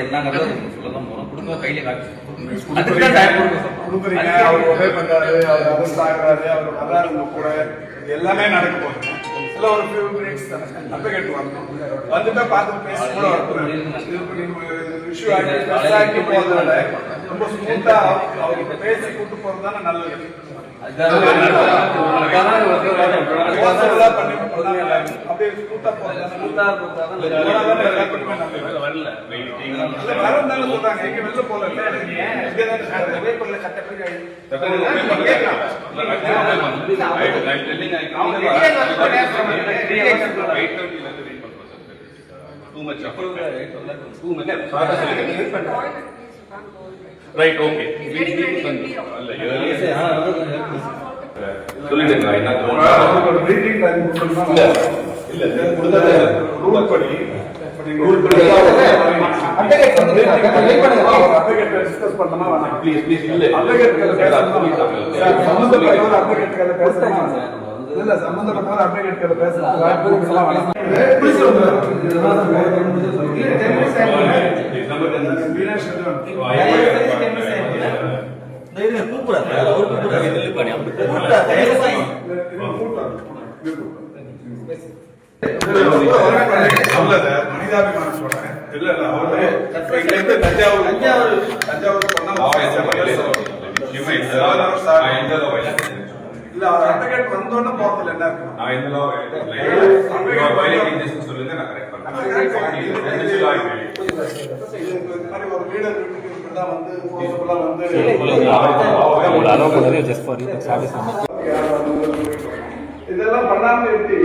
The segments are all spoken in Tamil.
என்னங்கிறத சொல்லதான் போறோம். குடும்ப கையில காட்சி கொடுக்குறீங்க. அவர் உதவி பண்றாரு, அவர் அரெஸ்ட் ஆகுறாரு, அவர் வர்றாரு கூட, எல்லாமே நடக்க போகுது. சில ஒரு ஃபியூ மினிட்ஸ் அட்வொகேட் வரணும், வந்துட்டா பார்த்து பேசி கூட வரக்கூடாது. இஷ்யூ ஆக்கி போறதுனால ரொம்ப ஸ்மூத்தா அவருக்கு பேசி கூட்டு போறது தானே நல்லது. அப்படியே ஸ்மூத்தா வரந்தாலும் சொல்றாங்க, எங்க வெளில போல ரைட். ஓகே, சொல்லிடுங்க. என்ன மீட்டிங் இல்ல ரூல் படி டிஸ்கஸ் பண்ணமா ப்ளீஸ் ப்ளீஸ் இல்ல இல்ல சம்பந்தப்பட்டவர் அட்வொகேட் பேசுறது வாய்ப்பு மனிதாபிமானம் சொல்றேன். இல்ல தஞ்சாவூர் இல்ல அவர் அட்வொகேட் வந்தோன்னு போறதுல என்ன இருக்கு? சொல்லுங்க, நான் கரெக்ட் பண்றேன். ஒரு லீடர் தான் வந்து இதெல்லாம் பண்ணாம எப்படி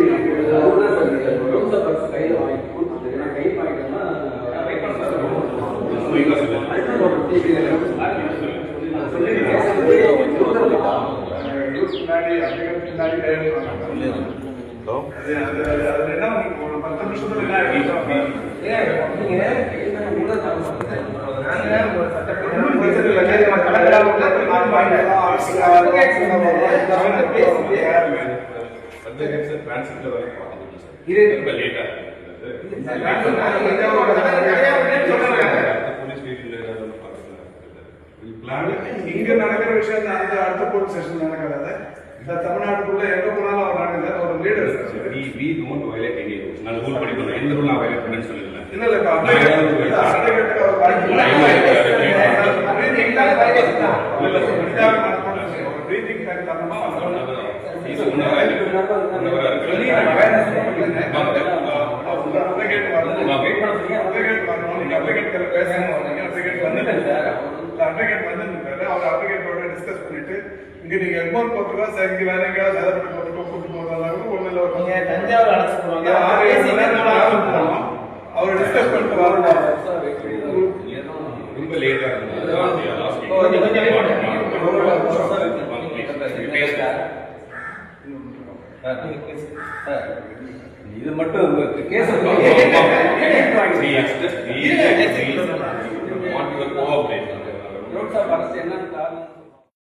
இங்க நடக்கிற விஷயம் அடுத்த போலீஸ் ஸ்டேஷன் நடக்காது. தமிழ்நாட்டுக்குள்ள எங்க போனாலும் அவர் நடக்குது. ஒரு லீடர் நான் ரூல் படிக்கணும். எந்த ரூல் நான் வயலேட் பண்ணேன்னு சொல்லுங்க. இல்ல இல்ல அட்வொகேட் வந்து அவர் அட்வொகேட்டோட டிஸ்கஸ் பண்ணிட்டு இங்க நீங்க எக்மோர் போட்டுருக்கா சார், இங்க வேற எங்கேயாவது சேதப்பட்டு போட்டுருக்கோம் கூட்டு போறதாலும் ஒண்ணு இல்ல. தஞ்சாவூர் அழைச்சு போவாங்க, அவர் டிஸ்கஸ் பண்ணிட்டு வரணும். ரொம்ப லேட்டா இது மட்டும் கேஸ் என்னன்னு